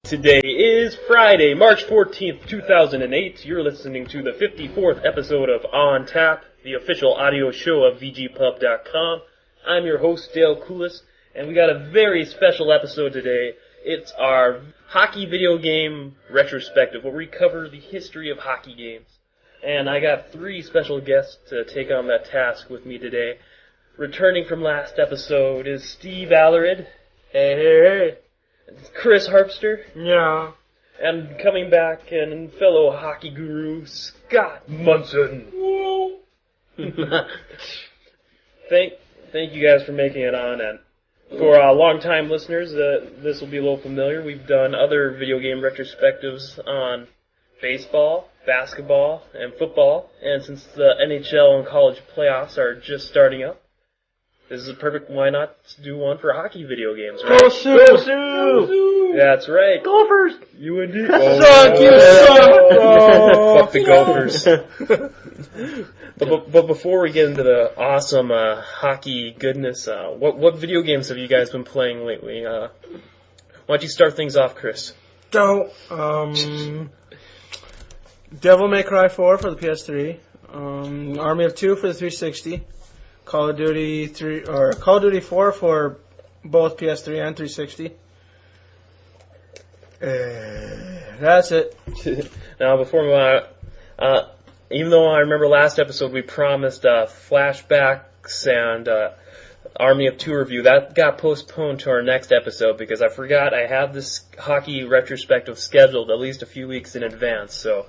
Today is Friday, March 14th, 2008. You're listening to the 54th episode of On Tap, the official audio show of VGPub.com. I'm your host, Dale Coulis, and we got a very special episode today. It's our hockey video game retrospective, where we cover the history of hockey games. And I got three special guests to take on that task with me today. Returning from last episode is Steve Allered. Hey. Chris Harpster. Yeah. And coming back, and fellow hockey guru, Scott Munson. Thank you guys for making it on. And for long-time listeners, this will be a little familiar. We've done other video game retrospectives on baseball, basketball, and football. And since the NHL and college playoffs are just starting up, this is a perfect why not do one for hockey video games, right? Go Sioux! Go Sioux! That's right. Gophers! UND. You suck! Fuck the Gophers. But before we get into the awesome hockey goodness, what video games have you guys been playing lately? Why don't you start things off, Chris? Devil May Cry 4 for the PS3, Army of Two for the 360, Call of Duty 4 for both PS3 and 360. That's it. Now, before we move on, even though I remember last episode we promised flashbacks and Army of Two review, that got postponed to our next episode because I forgot I had this hockey retrospective scheduled at least a few weeks in advance. So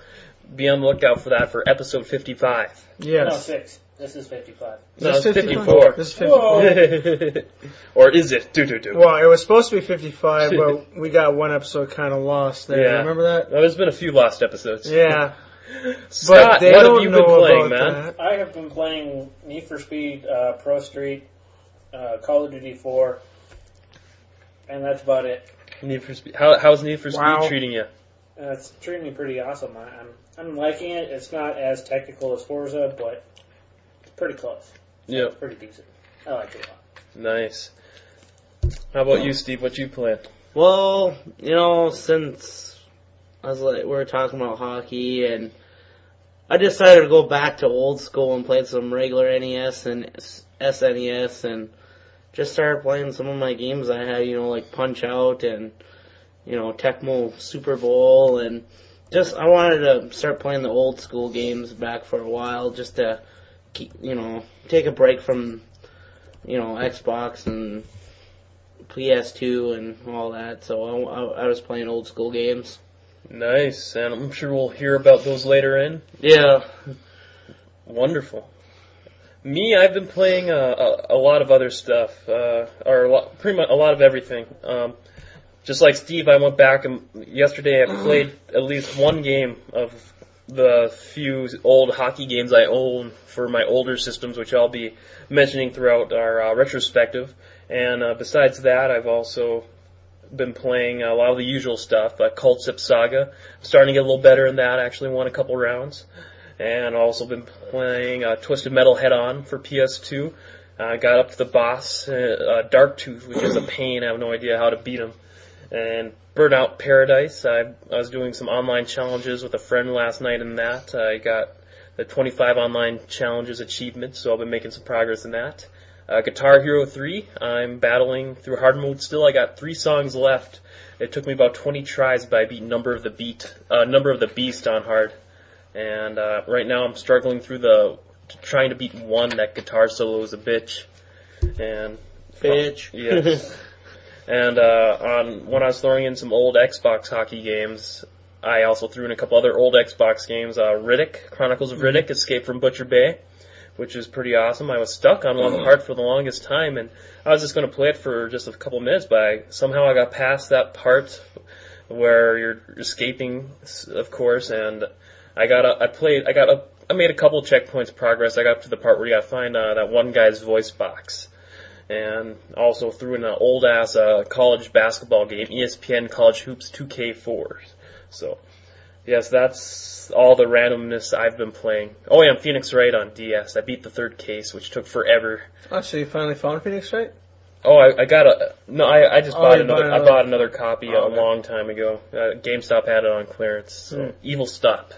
be on the lookout for that for episode 55. Yes. No, 6. This is 55. No, it's 54. This is 54. Or is it? Well, it was supposed to be 55, but we got one episode kind of lost there. Yeah. Remember that? Well, there's been a few lost episodes. Yeah. Scott, they what don't have you know been playing, about man? that. I have been playing Need for Speed, Pro Street, Call of Duty 4, and that's about it. Need for Speed. How's Need for Speed Wow. treating you? It's treating me pretty awesome. I'm liking it. It's not as technical as Forza, but it's pretty close. Yeah. It's pretty decent. I like it a lot. Nice. How about you, Steve? What you playing? Well, since we were talking about hockey, and I decided to go back to old school and play some regular NES and SNES, and just started playing some of my games I had, like Punch Out and, Tecmo Super Bowl, and just I wanted to start playing the old school games back for a while, just to keep, take a break from, Xbox and PS2 and all that. So I was playing old school games. Nice, and I'm sure we'll hear about those later in. Yeah. Wonderful. Me, I've been playing a lot of other stuff, pretty much a lot of everything. Just like Steve, I went back and yesterday I played at least one game of the few old hockey games I own for my older systems, which I'll be mentioning throughout our retrospective. And besides that, I've also been playing a lot of the usual stuff, Cult Sip Saga. I'm starting to get a little better in that. I actually won a couple rounds. And also been playing Twisted Metal Head On for PS2. I got up to the boss, Dark Tooth, which is a pain. I have no idea how to beat him. And Burnout Paradise. I was doing some online challenges with a friend last night in that. I got the 25 online challenges achievement, so I've been making some progress in that. Guitar Hero 3, I'm battling through hard mode still. I got 3 songs left. It took me about 20 tries, but I beat Number of the Beast on hard. And right now I'm struggling through trying to beat one. That guitar solo is a bitch. And Bitch. Yeah. And when I was throwing in some old Xbox hockey games, I also threw in a couple other old Xbox games. Riddick, Chronicles of Riddick, Escape from Butcher Bay, which is pretty awesome. I was stuck on one part for the longest time, and I was just going to play it for just a couple minutes, but somehow I got past that part where you're escaping, of course, and I made a couple checkpoints progress. I got up to the part where you got to find that one guy's voice box. And also threw in an old-ass college basketball game, ESPN College Hoops 2K4. So, yes, that's all the randomness I've been playing. Oh, yeah, I'm Phoenix Wright on DS. I beat the third case, which took forever. Oh, so you finally found Phoenix Wright? Oh, I got a no. I just bought you another. bought I another. bought another copy a Okay. long time ago. GameStop had it on clearance. So Evil Stop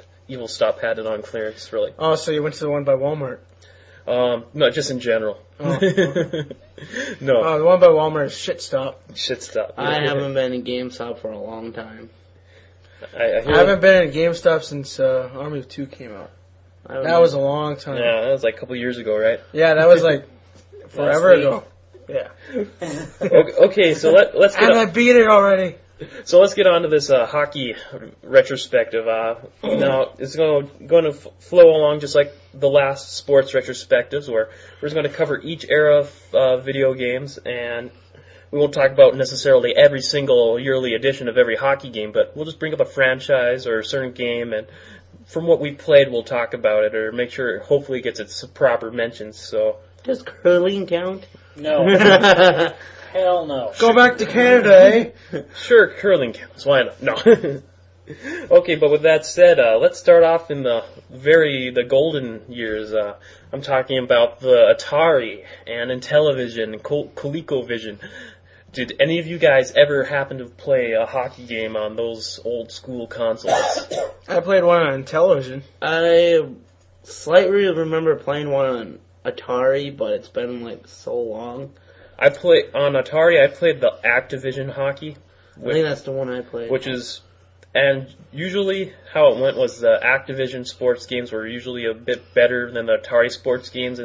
had it on clearance. Really. Oh, so you went to the one by Walmart. No, just in general. Oh, No, Oh, the one by Walmart is Shit Stop. shit stop. I haven't been in GameStop for a long time. I I haven't been in GameStop since Army of Two came out. That was a long time. Yeah, that was like a couple years ago, right? Yeah, that was like forever week. ago. Yeah. Okay, so let's get And I beat it already. let's get on to this hockey retrospective. Now it's going to flow along just like the last sports retrospectives, where we're just going to cover each era of video games, and we won't talk about necessarily every single yearly edition of every hockey game, but we'll just bring up a franchise or a certain game, and from what we played, we'll talk about it or make sure it hopefully gets its proper mentions. So. Does curling count? No. Hell no. Go back to Canada, eh? Sure, curling counts. Why not? No. Okay, but with that said, let's start off in the golden years. I'm talking about the Atari and Intellivision and ColecoVision. Did any of you guys ever happen to play a hockey game on those old school consoles? I played one on television. I slightly remember playing one on Atari, but it's been like so long. On Atari. I played the Activision hockey, I think that's the one I played. and usually how it went was the Activision sports games were usually a bit better than the Atari sports games,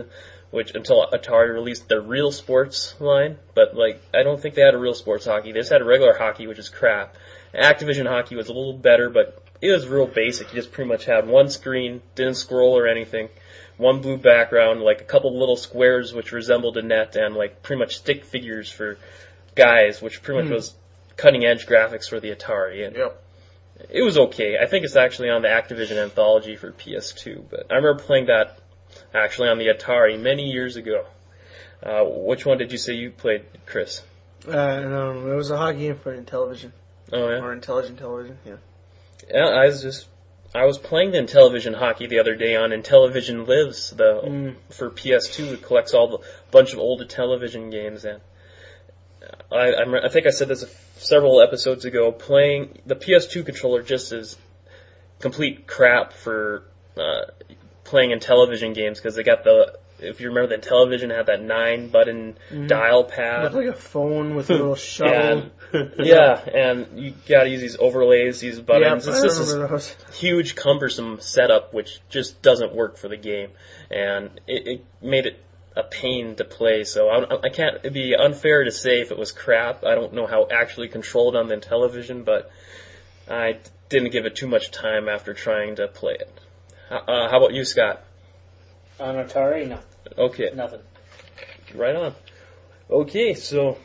which until Atari released their real sports line. But like, I don't think they had a real sports hockey. They just had a regular hockey, which is crap. Activision hockey was a little better, but it was real basic. You just pretty much had one screen, didn't scroll or anything, one blue background, like a couple little squares which resembled a net, and like pretty much stick figures for guys, which pretty much was cutting edge graphics for the Atari. And Yep. it was okay. I think it's actually on the Activision Anthology for PS2, but I remember playing that actually on the Atari many years ago. Which one did you say you played, Chris? No, it was a hockey game for Intellivision. Oh yeah. Or Intelligent Television, yeah. Yeah, I was playing the Intellivision hockey the other day on Intellivision Lives, for PS2. It collects all the bunch of old Intellivision games, and I think I said this several episodes ago. Playing the PS2 controller just is complete crap for playing Intellivision games, because they got if you remember, the Intellivision had that 9-button dial pad. Looked like a phone with a little shuttle. Yeah, and you gotta use these overlays, these buttons. Yep, It's I just this remember those. huge, cumbersome setup which just doesn't work for the game, and it made it a pain to play. So I can't. It'd be unfair to say if it was crap. I don't know how actually controlled on the Intellivision, but I didn't give it too much time after trying to play it. How about you, Scott? On Atari, no. Okay, Nothing. right on. Okay, so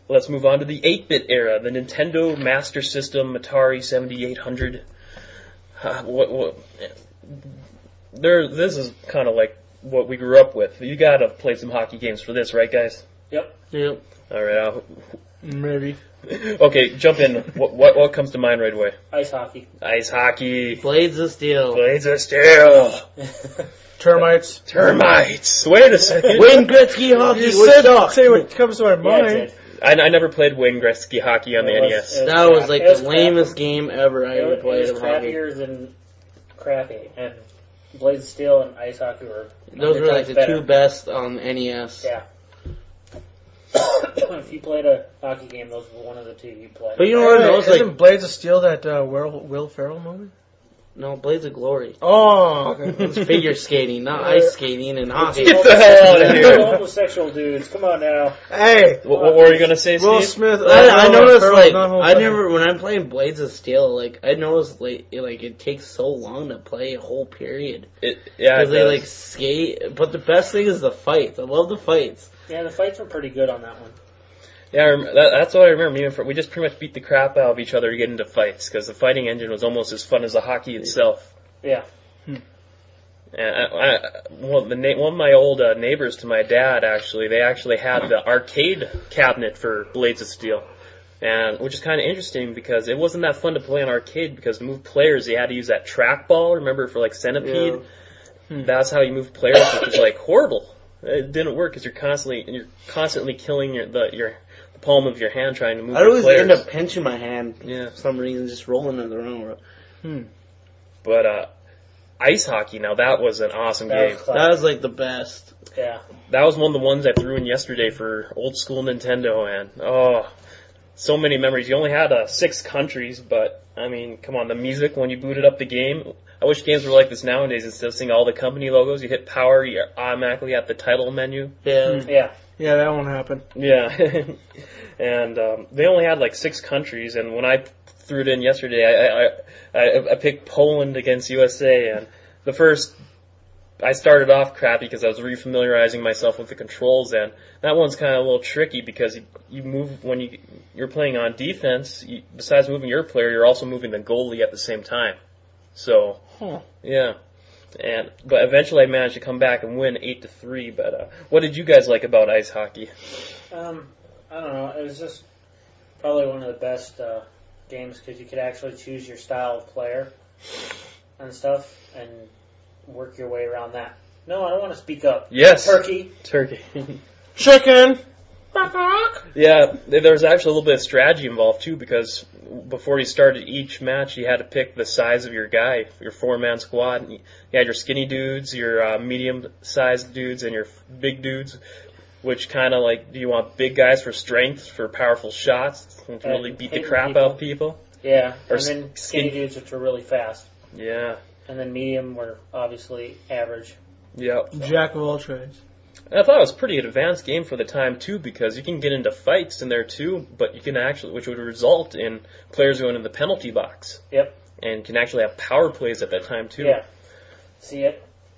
let's move on to the 8-bit era, the Nintendo Master System, Atari 7800. This is kind of like what we grew up with. You gotta play some hockey games for this, right, guys? Yep. Yep. All right. Maybe. Okay, jump in. What comes to mind right away? Ice hockey. Ice hockey. Blades of Steel. Blades of Steel. Termites. Termites. Wait a second. Wayne Gretzky hockey You was said, sucked. say what comes to my Yeah, mind. it did. I never played Wayne Gretzky hockey on the It was- NES. it was That was crap. like It was the lamest crap. game ever I ever It played was of hockey. crappier than crappy. And Blades of Steel and Ice Hockey were Those were like the better. two best on the NES. Yeah. If you played a hockey game, those were one of the two you played. But you know what? Hey, Those isn't like Blades of Steel that Will Ferrell movie? no Blades of Glory. Oh, okay. It's figure skating, not ice skating and hockey. Get the hell out of here. Homosexual dudes, come on now. Hey, What were you gonna say, Will Steve? Smith. I noticed Ferrell's like not I homosexual. never when I'm playing Blades of Steel, like I noticed like it takes so long to play a whole period Yeah, because it they does. like skate. But the best thing is the fights. I love the fights. Yeah, the fights were pretty good on that one. Yeah, that's what I remember. We just pretty much beat the crap out of each other to get into fights, because the fighting engine was almost as fun as the hockey itself. Yeah. And one of my old neighbors to my dad, they actually had the arcade cabinet for Blades of Steel, and which is kind of interesting because it wasn't that fun to play on arcade, because to move players you had to use that trackball. Remember, for like Centipede, that's how you move players, which was like horrible. It didn't work because you're constantly killing the palm of your hand trying to move. I always players. end up pinching my hand. Yeah. For some reason, just rolling it around. But ice hockey, now that was an awesome game. That was like the best. Yeah. That was one of the ones I threw in yesterday for old school Nintendo, and so many memories. You only had 6 countries, but I mean, come on, the music when you booted up the game. I wish games were like this nowadays. Instead of seeing all the company logos, you hit power, you're automatically at the title menu. Yeah. Yeah. Yeah, that won't happen. Yeah. And they only had like 6 countries, and when I threw it in yesterday, I picked Poland against USA, and the first, I started off crappy because I was refamiliarizing myself with the controls, and that one's kind of a little tricky because you move, when you're playing on defense, besides moving your player, you're also moving the goalie at the same time. So, yeah. But eventually I managed to come back and win 8-3, but what did you guys like about ice hockey? I don't know. It was just probably one of the best games because you could actually choose your style of player and stuff and work your way around that. No, I don't want to speak up. Yes. Turkey. Chicken! Yeah, there was actually a little bit of strategy involved too, because before you started each match, you had to pick the size of your guy, your 4-man squad. You had your skinny dudes, your medium-sized dudes, and your big dudes, which kind of like, do you want big guys for strength, for powerful shots, to really beat the crap out of people? Yeah, Or and then skinny dudes, which were really fast. Yeah. And then medium were obviously average. Yep. Jack of all trades. I thought it was a pretty advanced game for the time too, because you can get into fights in there too, but you can actually, which would result in players going in the penalty box. Yep. And can actually have power plays at that time too. Yeah. See,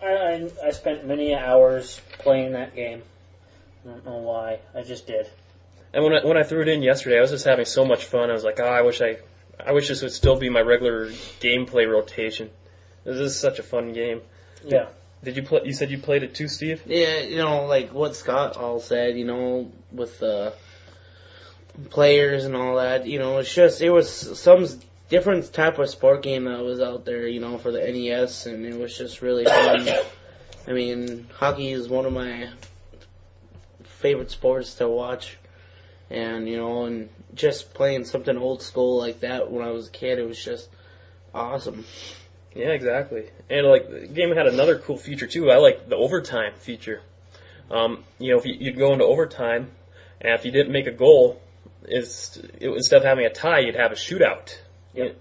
I spent many hours playing that game. I don't know why. I just did. And when I threw it in yesterday, I was just having so much fun. I was like, I wish this would still be my regular gameplay rotation. This is such a fun game. Yeah. Did you play? You said you played it too, Steve? Yeah, like what Scott all said, with the players and all that, it was some different type of sport game that was out there, for the NES, and it was just really fun. I mean, hockey is one of my favorite sports to watch, and, and just playing something old school like that when I was a kid, it was just awesome. Yeah, exactly. And the game had another cool feature too. I like the overtime feature. If you'd go into overtime, and if you didn't make a goal, instead of having a tie, you'd have a shootout. Yep.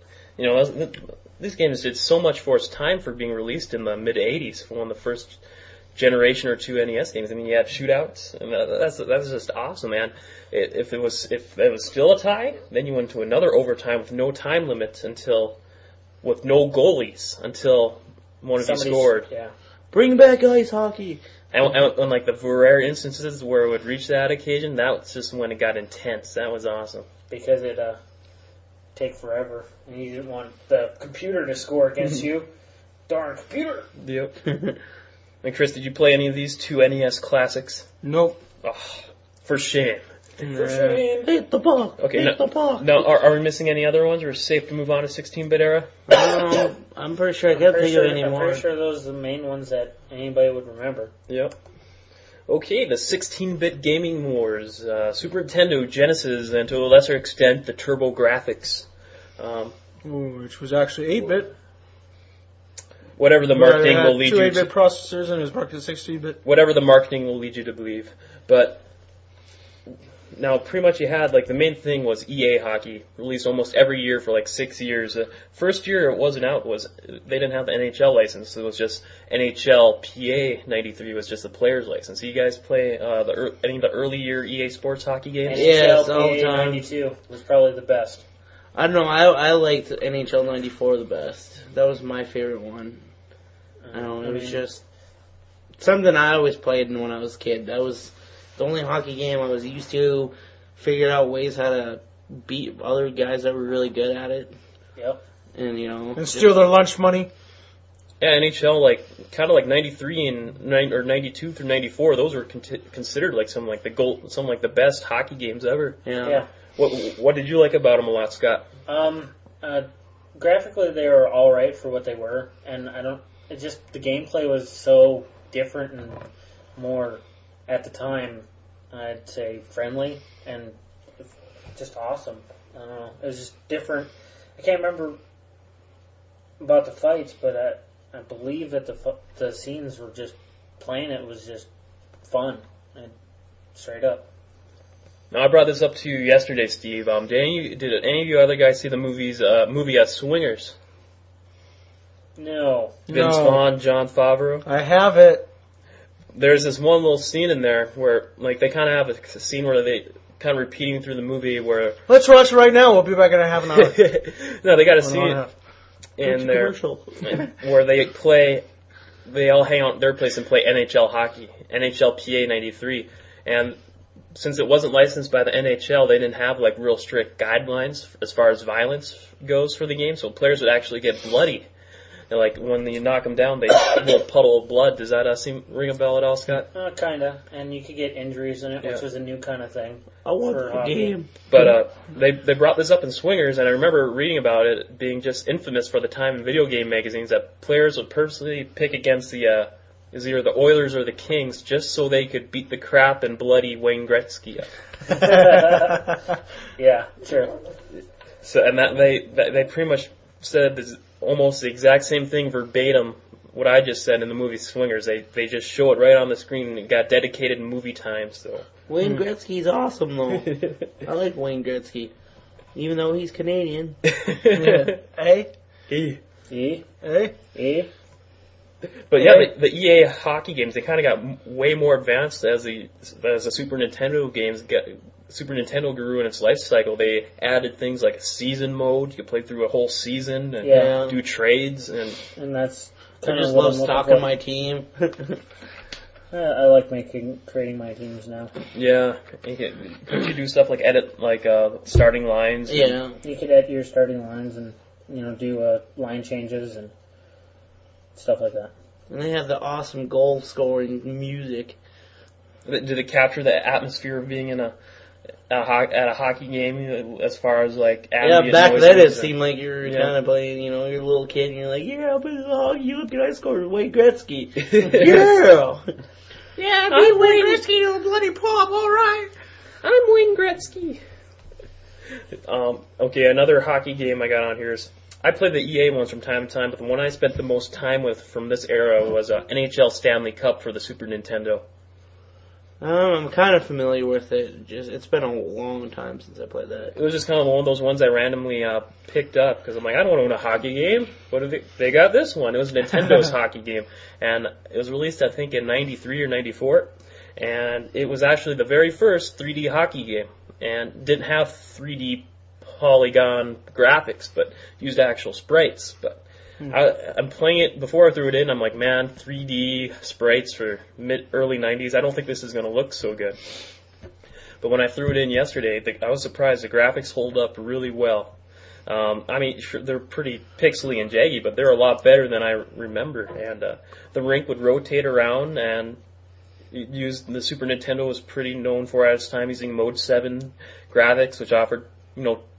These games did so much for its time for being released in the mid '80s, for one of the first generation or two NES games. I mean, you had shootouts, and that's just awesome, man. If it was still a tie, then you went to another overtime with no time limit with no goalies until one of you scored. Yeah. Bring back ice hockey. And like the rare instances where it would reach that occasion, that was just when it got intense. That was awesome. Because it take forever, and you didn't want the computer to score against you. Darn computer! Yep. And Chris, did you play any of these 2 NES classics? Nope. Oh, for shame. For shame. Hit the puck. Okay, Hit the puck. Now, are we missing any other ones, or is it safe to move on to 16-bit era? I'm pretty sure I can't think of any I'm more. pretty sure those are the main ones that anybody would remember. Yep. Okay, the 16-bit gaming wars, Super Nintendo, Genesis, and to a lesser extent, the TurboGrafx. Which was actually 8-bit. Whatever the marketing will lead two you 8-bit processors, and it was marketed 16-bit. Whatever the marketing will lead you to believe. But now, pretty much you had, the main thing was EA Hockey, released almost every year for 6 years. First year it wasn't out, they didn't have the NHL license. It was just NHL PA 93 was just the player's license. So you guys play any of the early year EA Sports hockey games? Yes, NHL all the PA time. 92 was probably the best. I don't know, I liked NHL 94 the best. That was my favorite one. I don't know, it was just something I always played when I was a kid. That was the only hockey game I was used to. Figured out ways how to beat other guys that were really good at it. Yep. And, And steal their lunch money. Yeah, NHL, kind of like 93 or 92 through 94, those were considered some of the best hockey games ever. Yeah. What did you like about them a lot, Scott? Graphically, they were all right for what they were, and the gameplay was so different and more, at the time, I'd say friendly and just awesome. I don't know. It was just different. I can't remember about the fights, but I believe that the scenes were just playing. It was just fun, and straight up. Now, I brought this up to you yesterday, Steve. Did any of you other guys see the movie Swingers? No. Vince No. Vaughn, Jon Favreau. I have it. There's this one little scene in there where, like, they kind of have a scene where they kind of repeating through the movie where. Let's watch it right now. We'll be back in a half an hour. No, they got a Or an hour and a scene half. in there Commercial. where they all hang out at their place and play NHL hockey, NHL PA 93, and since it wasn't licensed by the NHL, they didn't have like real strict guidelines as far as violence goes for the game, so players would actually get bloody. And like when you knock them down, they a little puddle of blood. Does that ring a bell at all, Scott? Kinda. And you could get injuries in it, which was a new kind of thing. I want For the hockey. game. But they brought this up in Swingers, and I remember reading about it being just infamous for the time in video game magazines that players would purposely pick against the either the Oilers or the Kings just so they could beat the crap and bloody Wayne Gretzky up. Yeah, sure. So and that they pretty much said almost the exact same thing verbatim what I just said in the movie Swingers. They just show it right on the screen and it got dedicated movie time. So Wayne Gretzky's awesome, though. I like Wayne Gretzky. Even though he's Canadian. Hey? E? Hey? E? But yeah, the EA hockey games, they kind of got way more advanced as the Super Nintendo games Super Nintendo grew in its life cycle. They added things like a season mode. You could play through a whole season and do trades. And that's I kind just of what love I'm looking stocking for. my team. I like creating my teams now. yeah, you do stuff like edit starting lines. Yeah. You could edit your starting lines and do line changes and stuff like that. And they have the awesome goal scoring music. Did it capture the atmosphere of being in at a hockey game as far as like ambient Back noises then it and- seemed like you were kind of playing, you're a little kid and you're like, yeah, but hockey, look at I scored Wayne Gretzky. Yeah! Yeah, beat Wayne Gretzky to a bloody pop, alright! I'm Wayne Gretzky. Okay, another hockey game I got on here is I played the EA ones from time to time, but the one I spent the most time with from this era was NHL Stanley Cup for the Super Nintendo. I'm kind of familiar with it. It's been a long time since I played that. It was just kind of one of those ones I randomly picked up because I'm like, I don't own a hockey game. What do they got this one? It was Nintendo's hockey game, and it was released I think in '93 or '94, and it was actually the very first 3D hockey game, and didn't have 3D polygon graphics, but used actual sprites. But I'm playing it before I threw it in. I'm like, man, 3D sprites for early '90s. I don't think this is going to look so good. But when I threw it in yesterday, I was surprised. The graphics hold up really well. I mean, sure, they're pretty pixely and jaggy, but they're a lot better than I remember. And the rink would rotate around, and the Super Nintendo was pretty known for at its time using Mode 7 graphics, which offered,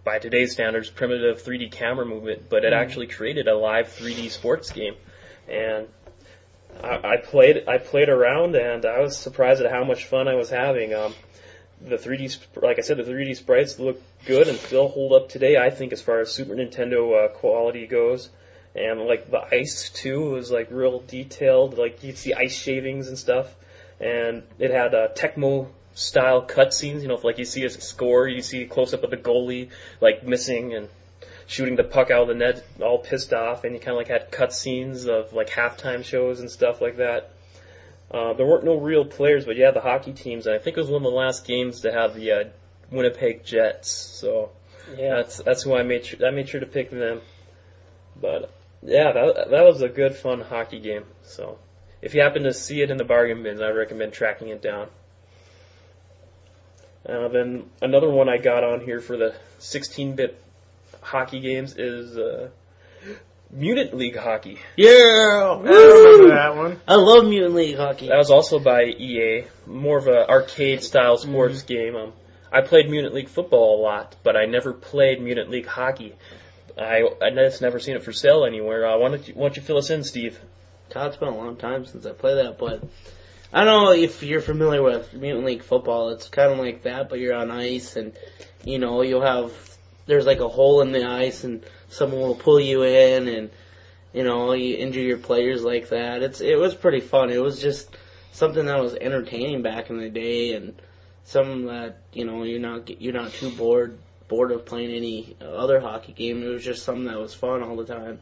by today's standards, primitive 3D camera movement, but it actually created a live 3D sports game. And I played around, and I was surprised at how much fun I was having. The 3D, like I said, the 3D sprites look good and still hold up today, I think, as far as Super Nintendo quality goes. And like the ice too was like real detailed, like you'd see ice shavings and stuff. And it had Tecmo style cutscenes, if like you see a score, you see a close up of the goalie like missing and shooting the puck out of the net, all pissed off, and you kind of like had cutscenes of like halftime shows and stuff like that. There weren't no real players, but yeah, the hockey teams, and I think it was one of the last games to have the Winnipeg Jets. So Yeah. that's who I made sure to pick them. But yeah, that was a good fun hockey game. So if you happen to see it in the bargain bins, I recommend tracking it down. Then another one I got on here for the 16-bit hockey games is Mutant League Hockey. Yeah! I remember that one. I love Mutant League Hockey. That was also by EA, more of an arcade-style sports game. I played Mutant League Football a lot, but I never played Mutant League Hockey. I just never seen it for sale anywhere. Why don't you fill us in, Steve? God, it's been a long time since I played that, but I don't know if you're familiar with Mutant League football. It's kind of like that, but you're on ice, and there's like a hole in the ice, and someone will pull you in, and you injure your players like that. It was pretty fun. It was just something that was entertaining back in the day, and something that you're not too bored of playing any other hockey game. It was just something that was fun all the time.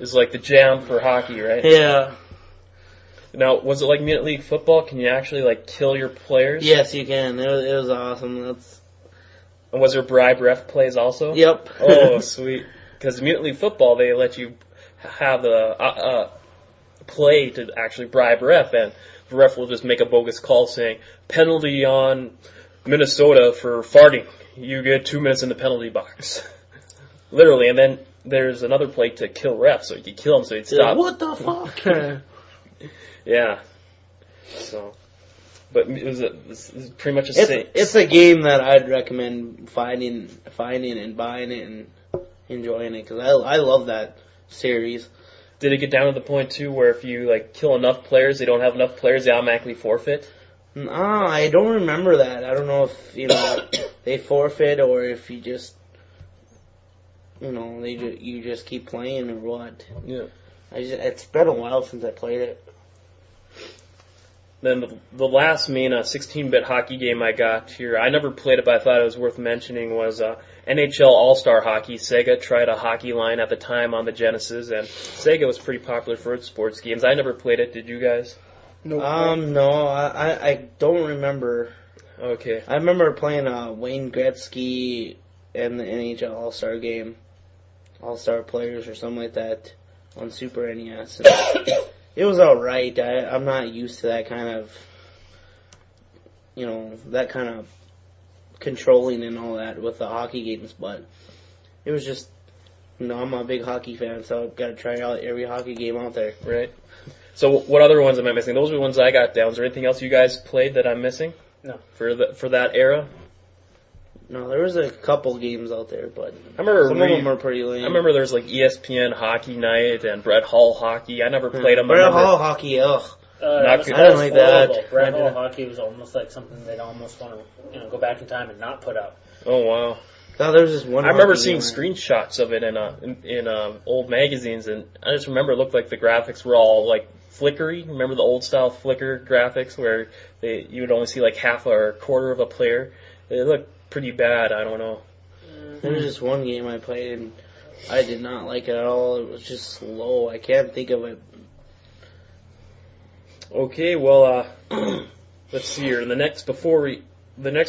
It's like the jam for hockey, right? Yeah. Now, was it like Mutant League football? Can you actually like kill your players? Yes, you can. It was awesome. And was there bribe ref plays also? Yep. Oh, sweet. Because Mutant League football, they let you have a play to actually bribe ref, and the ref will just make a bogus call saying, penalty on Minnesota for farting. You get 2 minutes in the penalty box. Literally, and then there's another play to kill ref, so you could kill him so he'd stop. What the fuck? Yeah. So, but it was pretty much the same. It's a game that I'd recommend finding and buying it and enjoying it, because I love that series. Did it get down to the point too where if you like kill enough players, they don't have enough players, they automatically forfeit? I don't remember that. I don't know if they forfeit or if you just you just keep playing or what. Yeah. It's been a while since I played it. Then the last main 16-bit hockey game I got here, I never played it, but I thought it was worth mentioning, was NHL All-Star Hockey. Sega tried a hockey line at the time on the Genesis, and Sega was pretty popular for its sports games. I never played it. Did you guys? No. No, I don't remember. Okay. I remember playing Wayne Gretzky and the NHL All-Star game, All-Star Players or something like that on Super NES. It was alright. I'm not used to that kind of, controlling and all that with the hockey games, but it was just, I'm a big hockey fan, so I've got to try out every hockey game out there. Right. So what other ones am I missing? Those are the ones I got down. Is there anything else you guys played that I'm missing? No. For that era? No, there was a couple games out there, but I remember some of them were pretty lame. I remember there was like ESPN Hockey Night and Brett Hall Hockey. I never played them. Brett Hall Hockey, ugh. Not I good. didn't like that. Brett Hall hockey was almost like something they'd almost want to go back in time and not put up. Oh wow! God, there was this one. I remember hockey seeing game screenshots of it in old magazines, and I just remember it looked like the graphics were all like flickery. Remember the old style flicker graphics where you would only see like half or a quarter of a player? It looked pretty bad. I don't know. There was this one game I played and I did not like it at all. It was just slow. I can't think of it. Okay, well, let's see here. The next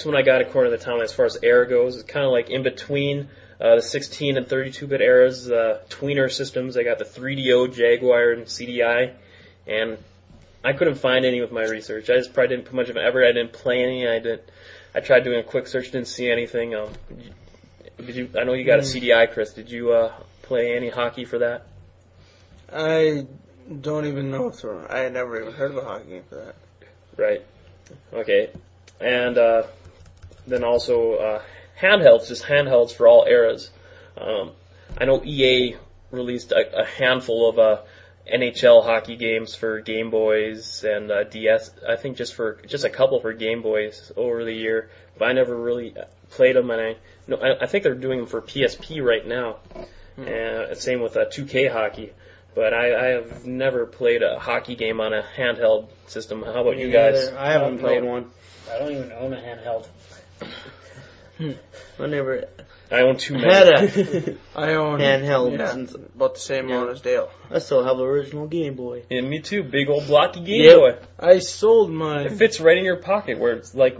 one I got according to the town as far as era goes is kind of like in between the 16 and 32-bit eras, tweener systems. I got the 3DO, Jaguar, and CDI, and I couldn't find any with my research. I just probably didn't put much of an effort. I didn't play any. I tried doing a quick search, didn't see anything. I know you got a CDI, Chris. Did you play any hockey for that? I don't even know if I had never even heard of a hockey game for that. Right. Okay. And then also handhelds, just handhelds for all eras. I know EA released a handful of NHL hockey games for Game Boys and DS. I think just a couple for Game Boys over the year, but I never really played them. And I think they're doing them for PSP right now. And same with 2K hockey. But I have never played a hockey game on a handheld system. How about you guys? I haven't played one. I don't even own a handheld. I own two. I own handheld since about the same amount as Dale. I still have the original Game Boy. And me too, big old blocky Game Boy. I sold mine. It fits right in your pocket, where it's like,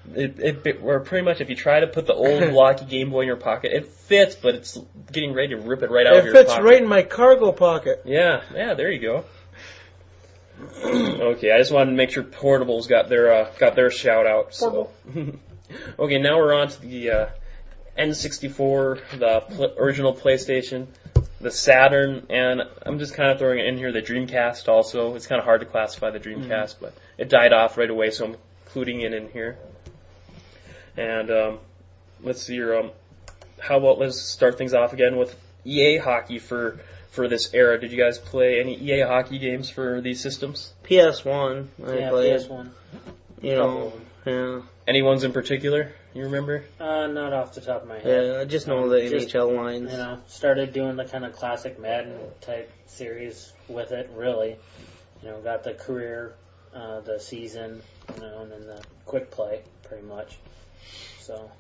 where pretty much if you try to put the old blocky Game Boy in your pocket, it fits, but it's getting ready to rip it right out of your pocket. It fits right in my cargo pocket. Yeah, there you go. Okay, I just wanted to make sure Portables got their shout out. So. Okay, now we're on to the N64, the original PlayStation, the Saturn, and I'm just kind of throwing in here the Dreamcast also. It's kind of hard to classify the Dreamcast, but it died off right away, so I'm including it in here. And let's see here. How about let's start things off again with EA hockey for this era. Did you guys play any EA hockey games for these systems? PS1. I played. PS1. You know, yeah. Any ones in particular you remember? Not off the top of my head. Yeah, I just know the NHL lines. You know, started doing the kind of classic Madden type series with it, really. You know, got the career, the season, you know, and then the quick play, pretty much. So,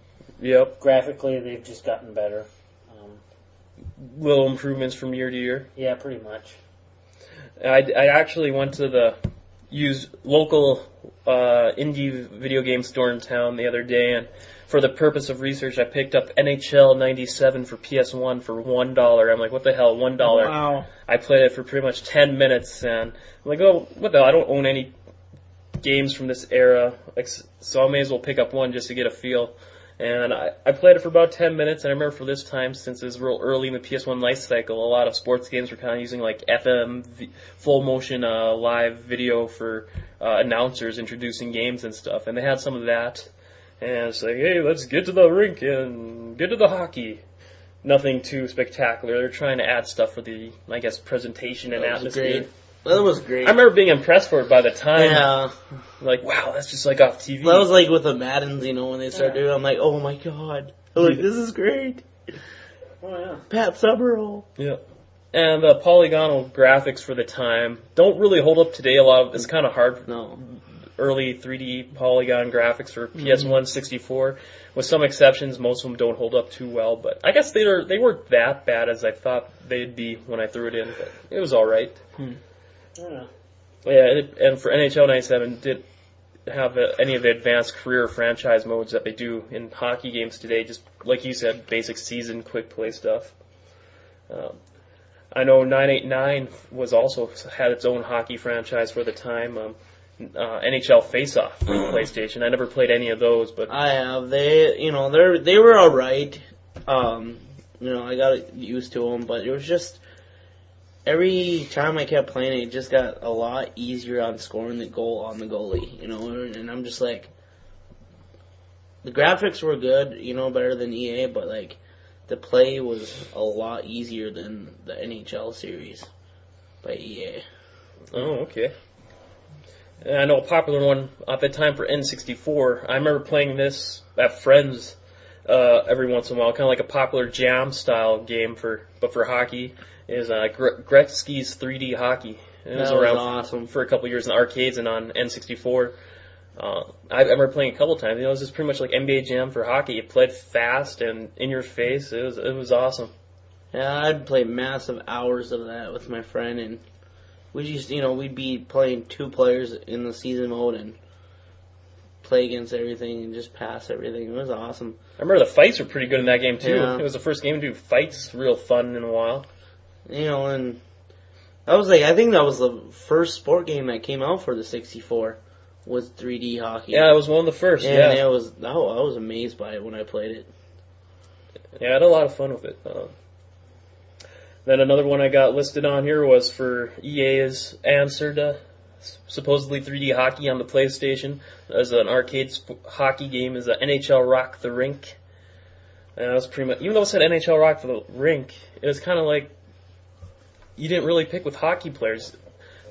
Yep. graphically, they've just gotten better. Little improvements from year to year. Yeah, pretty much. I actually went to the used local indie video game store in town the other day, and for the purpose of research, I picked up NHL 97 for PS1 for $1. I'm like, what the hell, $1? Wow. I played it for pretty much 10 minutes, and I'm like, oh, what the hell? I don't own any games from this era, so I may as well pick up one just to get a feel. And I played it for about 10 minutes, and I remember for this time, since it was real early in the PS1 life cycle, a lot of sports games were kind of using like FM, full motion live video for announcers introducing games and stuff, and they had some of that. And it's like, hey, let's get to the rink and get to the hockey. Nothing too spectacular. They're trying to add stuff for the, I guess, presentation and atmosphere. That was great. I remember being impressed for it by the time. Yeah. Like, wow, that's just like off TV. That was like with the Maddens, you know, when they started doing it, I'm like, oh my god. I'm like, this is great. Oh, yeah. Pat Summerall. Yeah. And the polygonal graphics for the time don't really hold up today. A lot of it's kind of hard. No. Early 3D polygon graphics for PS1 64. With some exceptions, most of them don't hold up too well. But I guess they weren't that bad as I thought they'd be when I threw it in. But it was all right. Yeah. Yeah, and for NHL 97, did have any of the advanced career franchise modes that they do in hockey games today. Just like you said, basic season, quick play stuff. I know 989 was also had its own hockey franchise for the time. NHL Face Off for the PlayStation. I never played any of those, but I have. They were all right. You know, I got used to them, but it was just every time I kept playing it just got a lot easier on scoring the goal on the goalie. You know, and I'm just like, the graphics were good, you know, better than EA, but like the play was a lot easier than the NHL series by EA. oh, okay. And I know a popular one at the time for N64. I remember playing this at friends every once in a while, kind of like a popular jam style game but for hockey. Is Gretzky's 3D Hockey. It was around awesome for a couple years in the arcades and on N64. I remember playing a couple times. You know, it was just pretty much like NBA Jam for hockey. It played fast and in your face. It was awesome. Yeah, I'd play massive hours of that with my friend, and we just, you know, we'd be playing two players in the season mode and play against everything and just pass everything. It was awesome. I remember the fights were pretty good in that game too. Yeah. It was the first game to do fights real fun in a while. You know, and that was like, I think that was the first sport game that came out for the 64 was 3D hockey. Yeah, it was one of the first. And yeah, I was amazed by it when I played it. Yeah, I had a lot of fun with it. Then another one I got listed on here was for EA's answer to supposedly 3D hockey on the PlayStation as an arcade hockey game is the NHL Rock the Rink. And that was pretty much, even though it said NHL Rock the Rink, it was kind of like you didn't really pick with hockey players.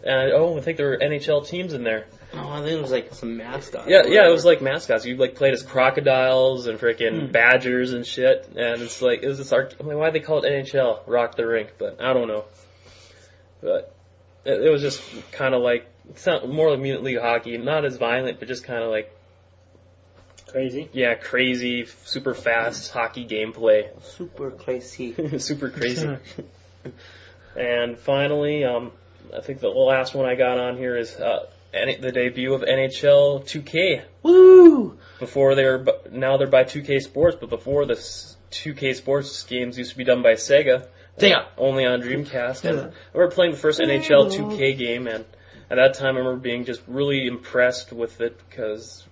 I think there were NHL teams in there. Oh, I think it was like some mascots. Yeah, it was like mascots. You like played as crocodiles and freaking badgers and shit. And it's like, it was this I'm like, why'd they call it NHL Rock the Rink? But I don't know. But it was just kind of like, it's not more like Mutant League Hockey, not as violent, but just kind of like crazy. Yeah, crazy, super fast hockey gameplay. Super crazy. Super crazy. And finally, I think the last one I got on here is the debut of NHL 2K. Woo! Before now they're by 2K Sports, but before the 2K Sports games used to be done by Sega. Only on Dreamcast. And I remember playing the first NHL 2K game, and at that time I remember being just really impressed with it because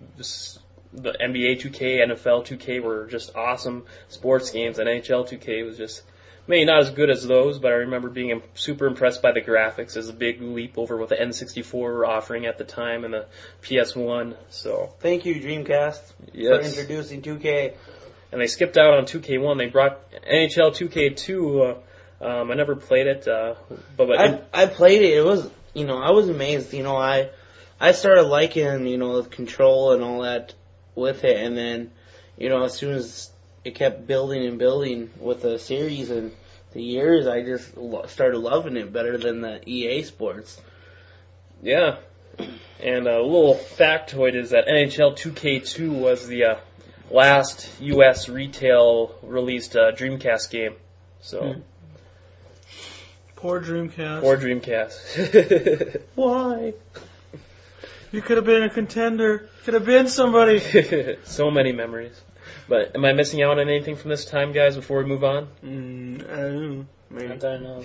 the NBA 2K, NFL 2K were just awesome sports games, and NHL 2K was just maybe not as good as those, but I remember being super impressed by the graphics as a big leap over what the N64 were offering at the time and the PS1. So thank you, Dreamcast, for introducing 2K. And they skipped out on 2K1. They brought NHL 2K2 I never played it, but I played it. It was, I was amazed. I started liking, the control and all that with it, and then, as soon as it kept building and building with the series and the years, I just started loving it better than the EA Sports. yeah. And a little factoid is that NHL 2K2 was the last U.S. retail released Dreamcast game. So Poor Dreamcast. Poor Dreamcast. Why? You could have been a contender. Could have been somebody. So many memories. But am I missing out on anything from this time, guys, before we move on? I don't know. I don't know.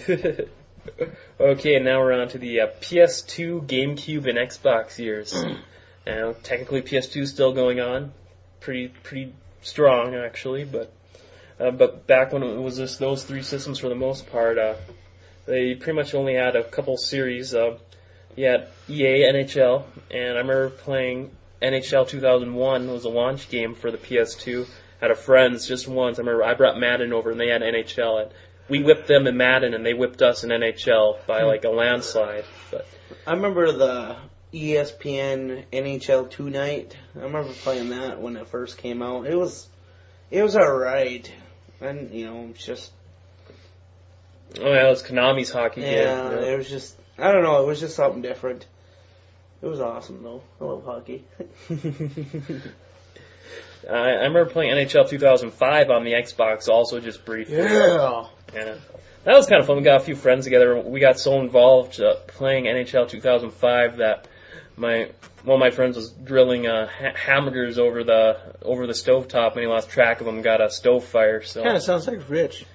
Okay, now we're on to the PS2, GameCube, and Xbox years. Now, technically PS2 is still going on. Pretty strong, actually, but back when it was just those three systems for the most part, they pretty much only had a couple series. You had EA, NHL, and I remember playing NHL 2001. It was a launch game for the PS2. Had a friends just once. I remember I brought Madden over, and they had NHL, and we whipped them in Madden, and they whipped us in NHL by like a landslide. But I remember the ESPN NHL 2 night. I remember playing that when it first came out. It was alright. And, it's just... oh yeah, it was Konami's hockey game. Yeah, it was just... I don't know, it was just something different. It was awesome, though. I love hockey. I remember playing NHL 2005 on the Xbox, also just briefly. Yeah. Yeah. That was kind of fun. We got a few friends together. We got so involved playing NHL 2005 that one of my friends was grilling hamburgers over the stovetop, and he lost track of them and got a stove fire. So Kind of sounds like Rich.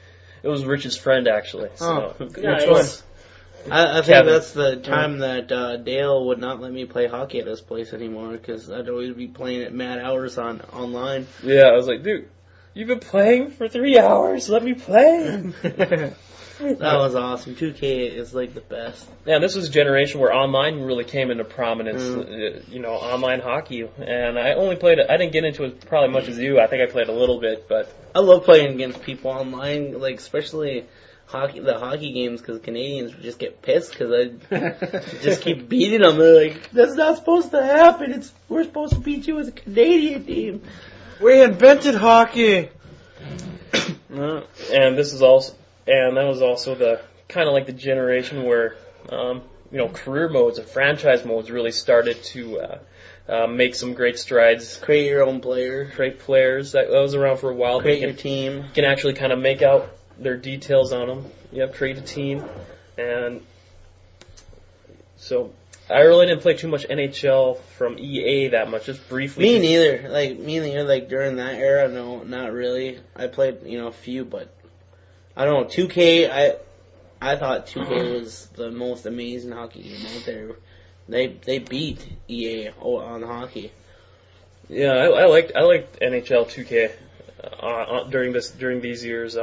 it was Rich's friend, actually. So. Oh, Nice. which one? I think Kevin. that's the time that Dale would not let me play hockey at his place anymore, because I'd always be playing at mad hours online. Yeah, I was like, dude, you've been playing for 3 hours. Let me play. That was awesome. 2K is like the best. Yeah, this was a generation where online really came into prominence, online hockey. And I only played it, I didn't get into it probably much as you. I think I played a little bit, but... I love playing against people online, like especially the hockey games, because Canadians would just get pissed because I just keep beating them. They're like, that's not supposed to happen. We're supposed to beat you as a Canadian team. We invented hockey. And that was also the kind of like the generation where career modes and franchise modes really started to make some great strides. Create your own player. Create players. That was around for a while. Create your team. You can actually kind of make out their details on them. Create a team. And so I really didn't play too much NHL from EA that much, just briefly. Me neither. Like during that era, no, not really. I played, a few, but I don't know. 2K, I thought 2K was the most amazing hockey game out there. They beat EA on hockey. Yeah, I liked NHL 2K during these years.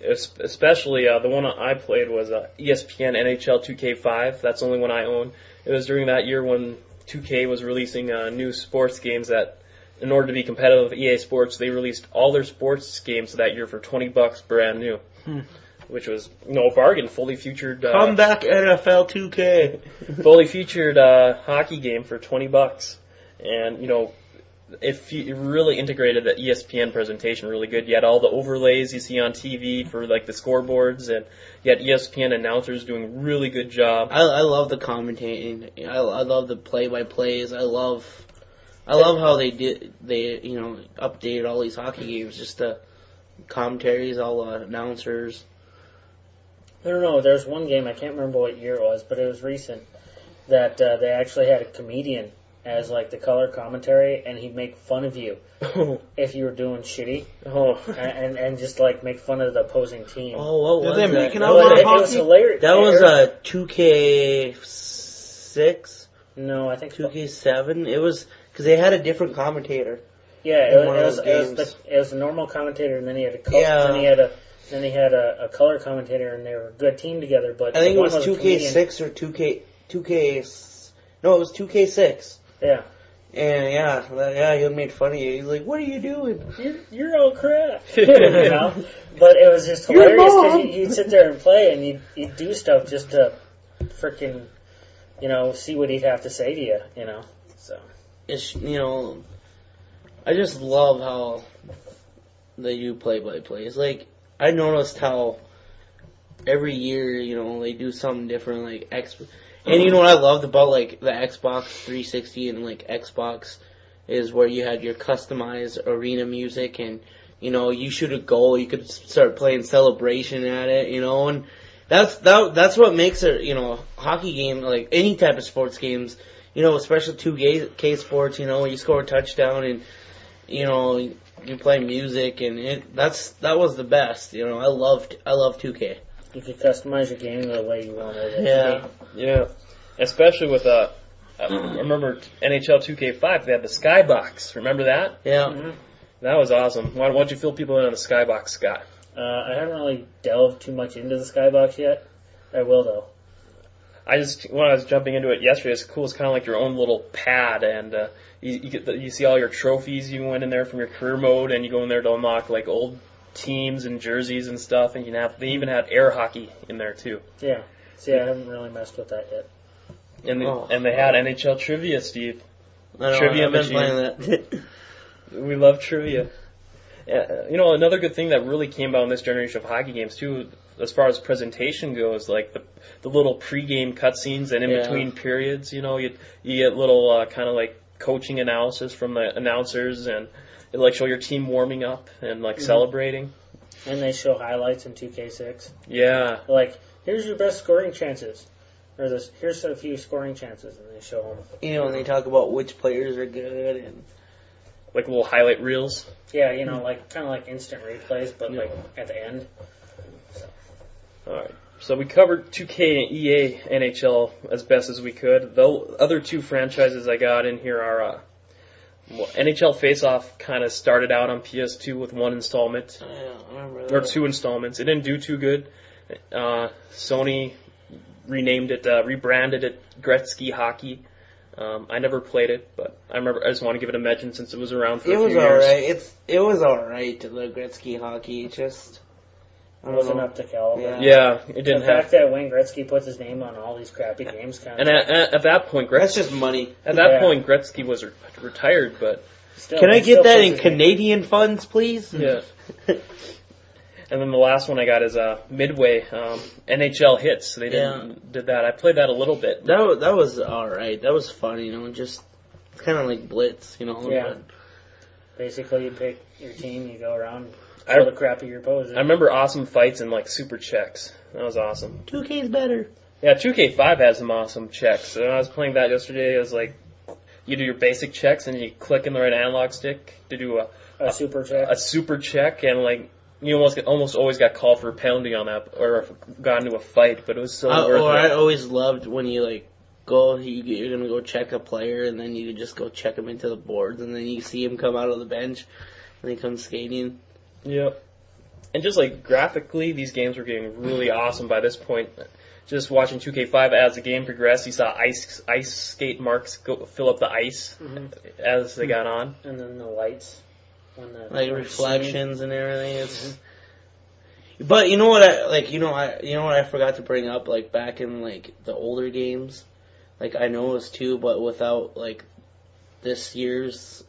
Especially the one I played was ESPN NHL 2K5. That's the only one I own. It was during that year when 2K was releasing new sports games that, in order to be competitive with EA Sports, they released all their sports games that year for $20 brand new, which was a bargain. Fully featured. Come back NFL 2K. Fully featured hockey game for $20, and it really integrated the ESPN presentation really good. You had all the overlays you see on TV for like the scoreboards, and you had ESPN announcers doing a really good job. I love the commentating. I love the play-by-plays. I love how they updated all these hockey games. Just the commentaries, all the announcers. I don't know. There's one game, I can't remember what year it was, but it was recent, that they actually had a comedian as like the color commentary, and he'd make fun of you if you were doing shitty, and just like make fun of the opposing team. Oh, what was Did they that? make an It outlaw was hockey? hilarious. That was a 2K6, No, I think 2K7. It was because they had a different commentator. Yeah, in one of those it was a normal commentator, and then he had a Yeah. then he had a color commentator, and they were a good team together. But I think it was one a comedian. 2K6 or 2K. No, it was 2K6. Yeah, And he made fun of you. He's like, "What are you doing?" You're all crap. You know? But it was just hilarious because you'd sit there and play and you'd do stuff just to freaking, see what he'd have to say to you, So It's, I just love how they do play-by-play. It's like, I noticed how every year, they do something different, like and you know what I loved about, like, the Xbox 360 and, like, Xbox is where you had your customized arena music and, you shoot a goal, you could start playing Celebration at it, and that's what makes it, hockey game, like, any type of sports games, especially 2K sports, you score a touchdown and, you play music and that was the best, I love 2K. You could customize your game the way you wanted it. Yeah. Yeah. Especially with, I remember NHL 2K5, they had the Skybox. Remember that? Yeah. Mm-hmm. That was awesome. Why don't you fill people in on the Skybox, Scott? I haven't really delved too much into the Skybox yet. I will, though. When I was jumping into it yesterday, it's cool. It's kind of like your own little pad, and you see all your trophies you went in there from your career mode, and you go in there to unlock like old teams and jerseys and stuff, and they even had air hockey in there too. Yeah. See, I haven't really messed with that yet. And they had NHL trivia, Steve. I know, Trivia I've been machine. playing that. We love trivia. Another good thing that really came about in this generation of hockey games too, as far as presentation goes, like the little pregame cutscenes and in between periods. You get little kind of like coaching analysis from the announcers, and it like show your team warming up and like celebrating. And they show highlights in 2K6. Yeah. Like, here's your best scoring chances. Or here's a few scoring chances, and they show them. And they talk about which players are good and Like little highlight reels. Yeah, like kind of like instant replays, but like at the end. So. All right. So we covered 2K and EA NHL as best as we could. The other two franchises I got in here are NHL Face-Off kind of started out on PS2 with one installment. I remember that. Or two installments. It didn't do too good. Sony rebranded it Gretzky Hockey. I never played it, but I just want to give it a mention since it was around for a few years. Alright. It was alright, the Gretzky Hockey. It wasn't up to caliber. Yeah, it didn't the have. fact that Wayne Gretzky puts his name on all these crappy games kind of. And at that point, That's just money. At that point, Gretzky was retired, but still, Can I get that in Canadian funds, please? yeah. And then the last one I got is Midway NHL Hits. They did that. I played that a little bit. That was alright. That was fun, just it's kind of like Blitz, Yeah. Basically, you pick your team, you go around, throw the crap at your opponent. I remember awesome fights and like super checks. That was awesome. 2K's better. Yeah, 2K5 has some awesome checks. So when I was playing that yesterday, it was like you do your basic checks and you click in the right analog stick to do a super check. A super check, and like you almost always got called for a penalty on that, or got into a fight, but it was so worth it. I always loved when you like you're gonna go check a player, and then you just go check him into the boards, and then you see him come out of the bench, and he comes skating. Yep. And just like graphically, these games were getting really awesome by this point. Just watching 2K5 as the game progressed, you saw ice skate marks fill up the ice as they got on, and then the lights. Like reflections and everything. But you know what I forgot to bring up, like back in like the older games, like I noticed too, but without like this year's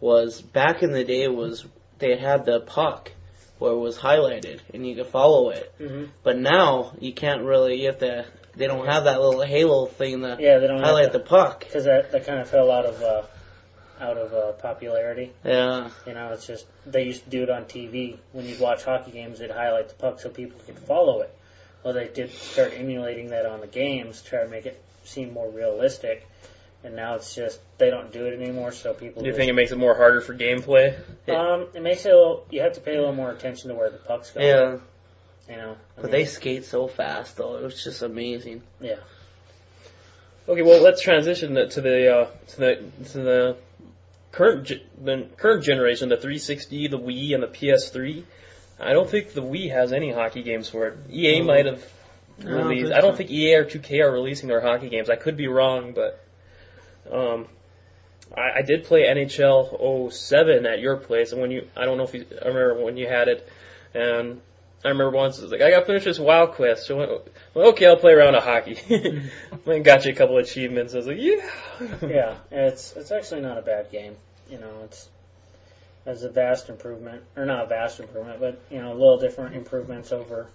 was back in the day was they had the puck where it was highlighted and you could follow it. Mm-hmm. But now you can't really. They don't have that little halo thing that they don't highlight the puck because that kind of fell out of popularity. Yeah. It's just, they used to do it on TV. When you'd watch hockey games, they'd highlight the puck so people could follow it. Well, they did start emulating that on the games, try to make it seem more realistic. And now it's just, they don't do it anymore, so people... You think it makes it more harder for gameplay? It makes it you have to pay a little more attention to where the puck's going. Yeah. But they skate so fast, though. It was just amazing. Yeah. Okay, well, let's transition to the current generation, the 360, the Wii, and the PS3. I don't think the Wii has any hockey games for it. EA might have released. I don't think EA or 2K are releasing their hockey games. I could be wrong, but I did play NHL 07 at your place, and I don't know if I remember when you had it, and I remember once it was like, I got to finish this WoW quest. So I went, well, okay, I'll play around a hockey. And got you a couple of achievements. I was like, yeah. Yeah, it's actually not a bad game. It's a vast improvement, or not a vast improvement, but a little different improvements over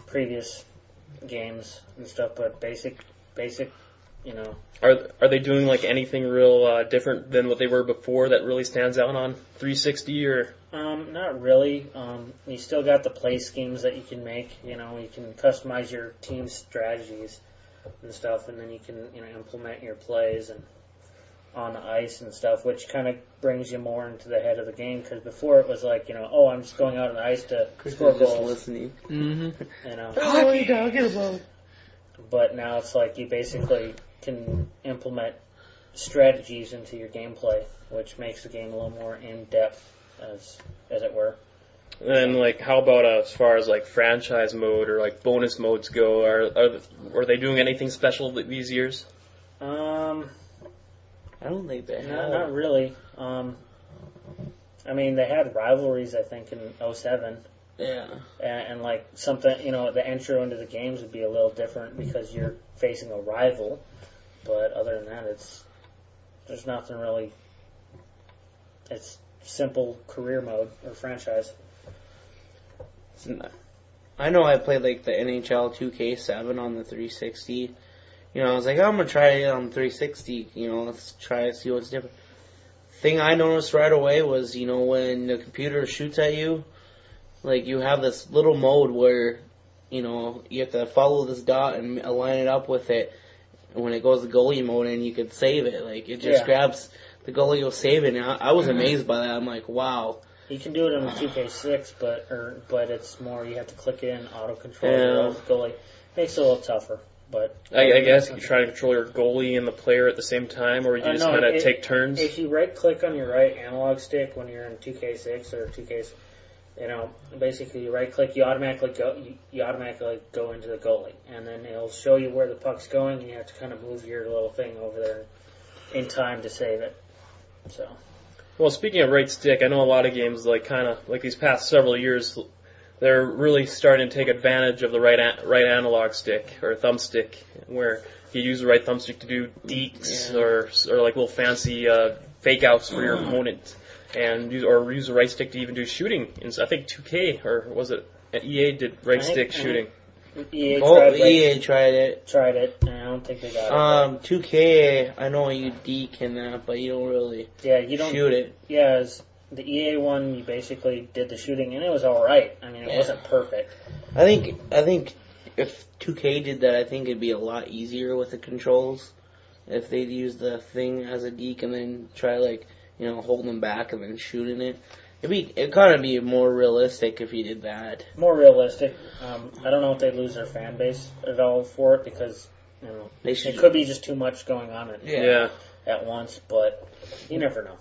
previous games and stuff. But basic. Are they doing like anything real different than what they were before that really stands out on 360 or? Not really. You still got the play schemes that you can make. You can customize your team's strategies and stuff, and then you can implement your plays and on the ice and stuff, which kind of brings you more into the head of the game. Because before it was like, I'm just going out on the ice to score goals. Just listening. Mm-hmm. What are you talking about? But now it's like you basically can implement strategies into your gameplay, which makes the game a little more in depth, as it were. And like, how about as far as like franchise mode or like bonus modes go? Are they doing anything special these years? I don't think they have. Not really. They had rivalries, I think, in 07. Yeah. And like something, the intro into the games would be a little different because you're facing a rival. But other than that, there's nothing really. It's simple career mode or franchise. I know I played like the NHL 2K7 on the 360. I was like, I'm gonna try it on 360. Let's try it, see what's different. Thing I noticed right away was, when the computer shoots at you, like you have this little mode where, you have to follow this dot and align it up with it. And when it goes to goalie mode, and you could save it, like it just grabs the goalie, will save it. And I was amazed by that. I'm like, wow. You can do it on the 2K6, but it's more you have to click in auto control your goalie. Makes it a little tougher. But I guess you try to control your goalie and the player at the same time, or you just kind of take turns. If you right click on your right analog stick when you're in 2K6 or 2K, basically you right click, you automatically go into the goalie, and then it'll show you where the puck's going, and you have to kind of move your little thing over there in time to save it. So. Well, speaking of right stick, I know a lot of games like these past several years. They're really starting to take advantage of the right analog stick or thumbstick, where you use the right thumbstick to do deeks or like little fancy fake outs for your opponent, and use the right stick to even do shooting. And I think 2K or was it EA did right stick shooting. EA tried it. Tried it, and I don't think they got it. 2K, I know you deke in that, but you don't really shoot it. Yeah, the EA one, you basically did the shooting, and it was all right. It wasn't perfect. I think if 2K did that, I think it'd be a lot easier with the controls. If they'd use the thing as a deke and then try holding them back and then shooting it. It'd kind of be more realistic if you did that. More realistic. I don't know if they'd lose their fan base at all for it because it could be just too much going on at once, but you never know.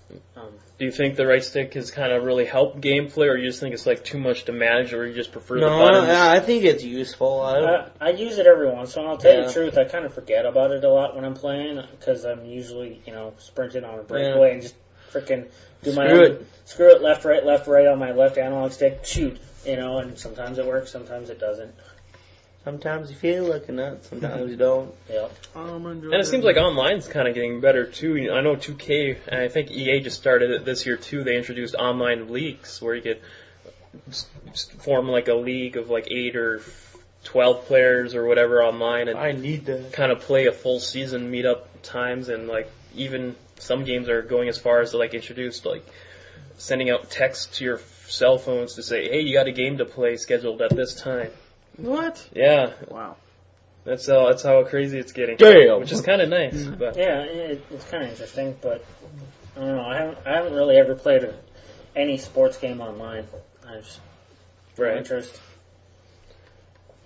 Do you think the right stick has kind of really helped gameplay, or you just think it's like too much to manage, or you just prefer the buttons? No, I think it's useful. I use it every once in a while. I'll tell you the truth, I kind of forget about it a lot when I'm playing because I'm usually, sprinting on a breakaway and just freaking do my own. Screw it, left, right on my left analog stick, shoot. And sometimes it works, sometimes it doesn't. Sometimes you feel like a nut, sometimes you don't. Yep. And it seems like online's kind of getting better too. I know 2K, and I think EA just started it this year too. They introduced online leagues where you could form like a league of like 8 or 12 players or whatever online, and I need that. Kind of play a full season meetup times, and like even some games are going as far as to like introduce like sending out texts to your cell phones to say, hey, you got a game to play scheduled at this time. What? Yeah. Wow. That's how crazy it's getting. Damn. Which is kind of nice. But. Yeah, it's kind of interesting, but I don't know. I haven't really ever played any sports game online. I just no interest.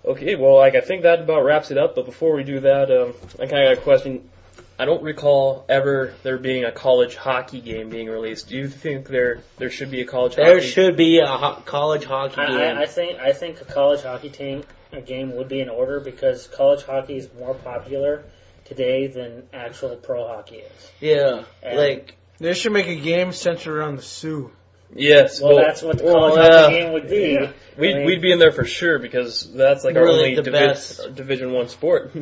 Okay, well, I think that about wraps it up. But before we do that, I kind of got a question. I don't recall ever there being a college hockey game being released. Do you think there should be a college hockey? There should be a college hockey game. I think a college hockey game would be in order because college hockey is more popular today than actual pro hockey is. Yeah, and They should make a game centered around the Sioux. Yes. Well, that's what the college hockey game would be. Yeah. We'd be in there for sure because that's like our Really only the best. Division I sport.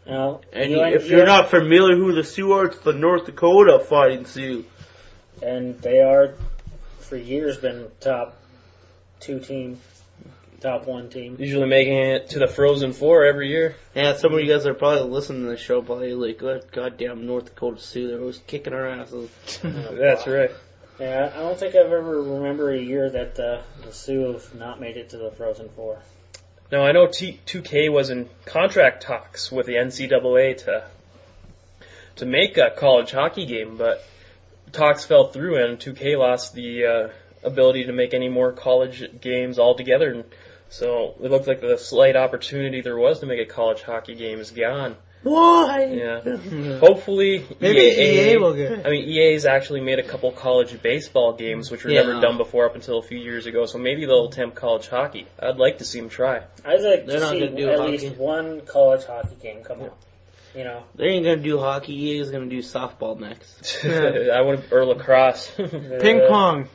Well, And if you're not familiar who the Sioux are, it's the North Dakota Fighting Sioux. And they are, for years, been top 2 team, top 1 team. Usually making it to the Frozen Four every year. Yeah, some of you guys are probably listening to the show, probably like, goddamn North Dakota Sioux, they're always kicking our asses. That's right. Yeah, I don't think I've ever remember a year that the Sioux have not made it to the Frozen Four. Now, I know 2K was in contract talks with the NCAA to make a college hockey game, but talks fell through and 2K lost the ability to make any more college games altogether. And so it looked like the slight opportunity there was to make a college hockey game is gone. Why? Yeah. Hopefully, Maybe EA will get it. I mean, EA's actually made a couple college baseball games, which were Yeah. never done before up until a few years ago. So maybe they'll attempt college hockey. I'd like to see them try. I'd like They're to not see gonna do at hockey. least one college hockey game come out. You know, They ain't gonna do hockey, EA is gonna do softball next. I would or lacrosse. Ping pong.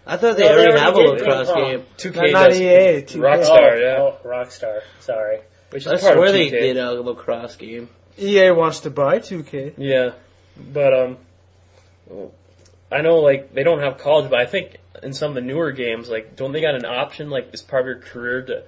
I thought they No, they already already have a did lacrosse ping pong. game. 2K Not does EA, 2K. Rockstar, yeah. Oh, Rockstar. Sorry. Which I is part of swear they 2K. did a lacrosse game. EA wants to buy 2K. Yeah, but I know like they don't have college, but I think in some of the newer games, like don't they got an option like as part of your career to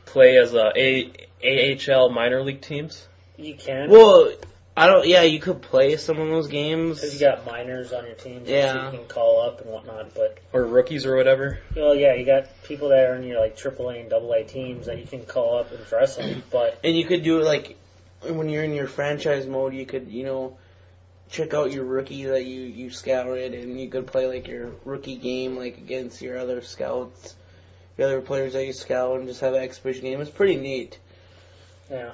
play as AHL minor league teams? You can. Well, I don't. Yeah, you could play some of those games. Because you got minors on your team, Yeah. so you can call up and whatnot. But Or rookies or whatever. well, yeah, you got people that are in your like AAA and AA teams that you can call up and dress them. But And you could do it like when you're in your franchise mode. You could, check out your rookie that you scouted, and you could play like your rookie game like against your other scouts, your other players that you scout, and just have an exhibition game. It's pretty neat. yeah.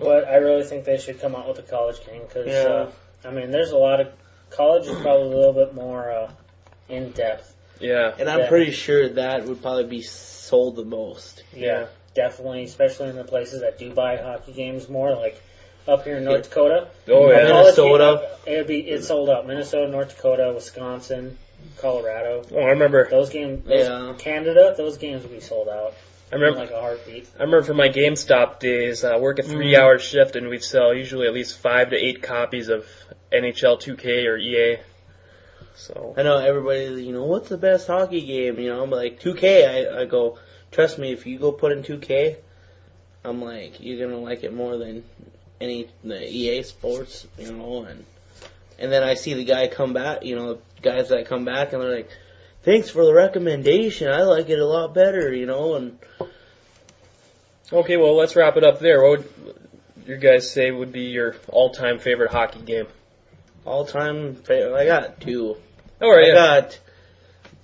But I really think they should come out with a college game because Yeah. I mean, there's a lot of college is probably a little bit more in depth. Yeah. And I'm Yeah. pretty sure that would probably be sold the most. Yeah, definitely, especially in the places that do buy hockey games more, like up here in North Dakota. Oh A yeah. college Minnesota. game, it's sold out. Minnesota, North Dakota, Wisconsin, Colorado. Oh, I remember. Those games, Yeah. Canada, those games will be sold out I in remember. like a heartbeat. I remember for my GameStop days, work a 3-hour shift, and we'd sell usually at least 5 to 8 copies of NHL 2K or EA. So I know everybody's, what's the best hockey game? I'm like, 2K. I go, trust me, if you go put in 2K, I'm like, you're going to like it more than the EA Sports, and then I see the guy come back, guys that come back, and they're like, thanks for the recommendation. I like it a lot better, and okay, well let's wrap it up there. What would you guys say would be your all-time favorite hockey game? all-time favorite. I got 2. All right. I got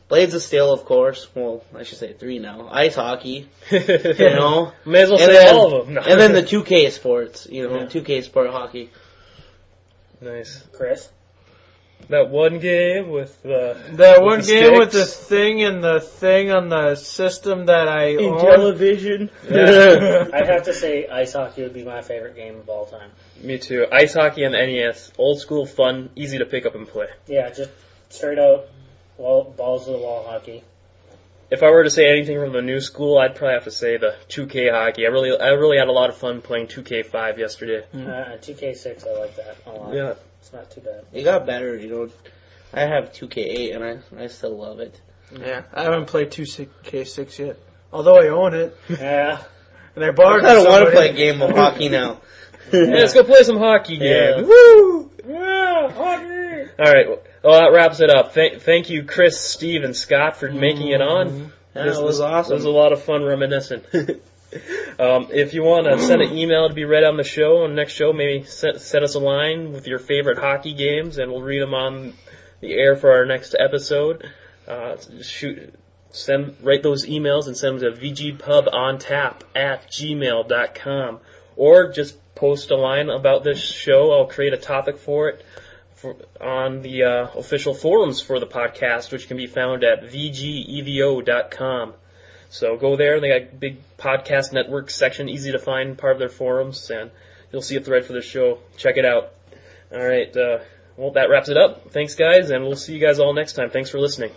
Blades of Steel, of course. Well, I should say 3 now. Ice Hockey, May as well And say then- all of them. No. and then the 2K Sports, 2K Sport Hockey. Nice. Chris? That one game with That one the game with the sticks. thing and the thing on the system that I own. Television. I'd have to say Ice Hockey would be my favorite game of all time. Me too. Ice hockey on the NES. Old school, fun, easy to pick up and play. Yeah, just straight out balls to the wall hockey. If I were to say anything from the new school, I'd probably have to say the 2K hockey. I really had a lot of fun playing 2K5 yesterday. 2K6, I like that a lot. Yeah. It's not too bad. It got better, I have 2K8 and I still love it. Yeah, I haven't played 2K6 yet. Although I own it. Yeah. And I borrowed I it. don't want to somebody. play a game of hockey now. Hey, let's go play some hockey Yeah. games. Woo! Yeah, hockey! Alright, well that wraps it up. Thank you, Chris, Steve, and Scott for making it on. Yeah, it was awesome. It was a lot of fun reminiscing. If you want to send an email to be read on the show, on the next show, maybe set us a line with your favorite hockey games, and we'll read them on the air for our next episode. Write those emails and send them to vgpubontap@gmail.com, or just post a line about this show. I'll create a topic for it on the official forums for the podcast, which can be found at vgevo.com. So go there. They got a big podcast network section, easy to find, part of their forums, and you'll see a thread for the show. Check it out. All right. Well, that wraps it up. Thanks, guys, and we'll see you guys all next time. Thanks for listening.